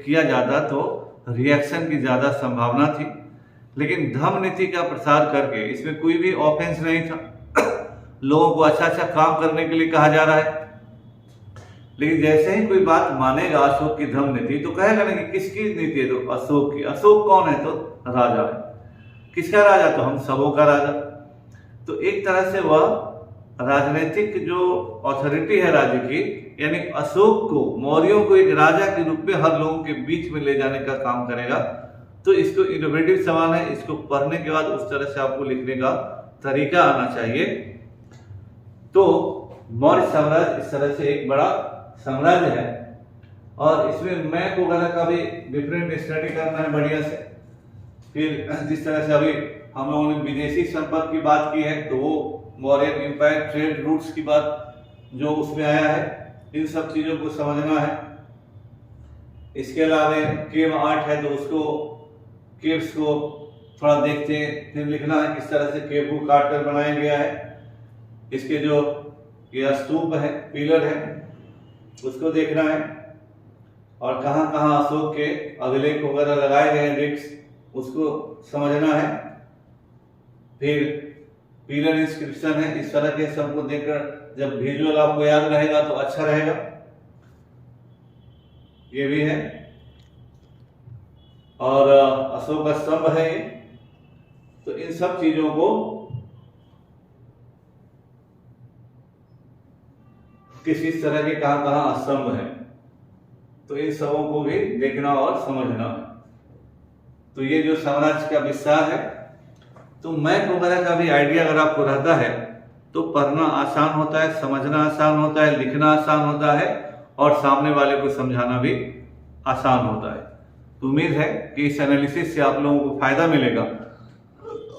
किया जाता तो रिएक्शन की ज्यादा संभावना थी। लेकिन धम्म नीति का प्रसार करके इसमें कोई भी ऑफेंस नहीं था। लोगों को अच्छा काम करने के लिए कहा जा रहा है। लेकिन जैसे ही कोई बात मानेगा अशोक की धम्म नीति तो कहेगा ना कि किसकी नीति है, तो अशोक की। अशोक कौन है? तो राजा है। किसका राजा? तो हम सबों का राजा। तो एक तरह से वह राजनीतिक जो अथॉरिटी है राज्य की, यानी अशोक को, मौर्यों को एक राजा के रूप में हर लोगों के बीच में ले जाने का काम करेगा। तो इसको इनोवेटिव सवाल है, इसको पढ़ने के बाद उस तरह से आपको लिखने का तरीका आना चाहिए। तो मौर्य साम्राज्य इस तरह से एक बड़ा साम्राज्य है और इसमें मैप वगैरह का भी डिफरेंट स्टडी करना है बढ़िया से। फिर जिस तरह से अभी हम लोगों ने विदेशी संपर्क की बात की है, तो वो मौर्यन एम्पायर ट्रेड रूट्स की बात जो उसमें आया है, इन सब चीजों को समझना है। इसके अलावा केव आर्ट है, तो उसको केव्स को थोड़ा देखते हैं, फिर लिखना है किस तरह से केव को काट कर बनाया गया है। इसके जो ये स्तूप है, पिलर है, उसको देखना है और कहाँ कहाँ अशोक के अभिलेख वगैरह लगाए गए डिक्स, उसको समझना है। फिर पिलर इंस्क्रिप्शन है, इस तरह के सबको देखकर जब विजुअल आपको याद रहेगा तो अच्छा रहेगा। ये भी है और अशोक का स्तंभ है ये। तो इन सब चीजों को किस तरह के कहां कहां स्तंभ है, तो इन सबों को भी देखना और समझना है। तो ये जो साम्राज्य का विस्तार है, तो मैप वगैरह का भी आइडिया अगर आपको रहता है तो पढ़ना आसान होता है, समझना आसान होता है, लिखना आसान होता है और सामने वाले को समझाना भी आसान होता है। तो उम्मीद है कि इस एनालिसिस से आप लोगों को फायदा मिलेगा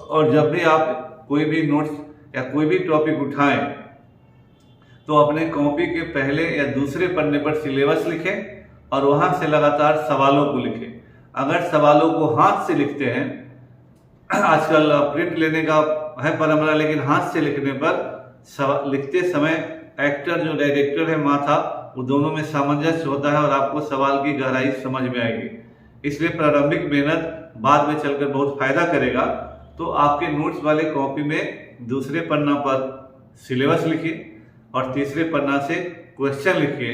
और जब भी आप कोई भी नोट्स या कोई भी टॉपिक उठाएं तो अपने कॉपी के पहले या दूसरे पन्ने पर सिलेबस लिखें और वहां से लगातार सवालों को लिखें। अगर सवालों को हाथ से लिखते हैं, आजकल प्रिंट लेने का है परंपरा, लेकिन हाथ से लिखने पर लिखते समय एक्टर जो डायरेक्टर है, माथा, वो दोनों में सामंजस्य होता है और आपको सवाल की गहराई समझ में आएगी। इसलिए प्रारंभिक मेहनत बाद में चलकर बहुत फायदा करेगा। तो आपके नोट्स वाले कॉपी में दूसरे पन्ना पर सिलेबस लिखिए और तीसरे पन्ना से क्वेश्चन लिखिए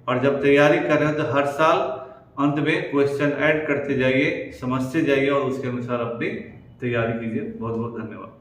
और जब तैयारी कर रहे हो तो हर साल अंत में क्वेश्चन ऐड करते जाइए, समझते जाइए और उसके अनुसार अपनी तैयारी कीजिए। बहुत बहुत धन्यवाद।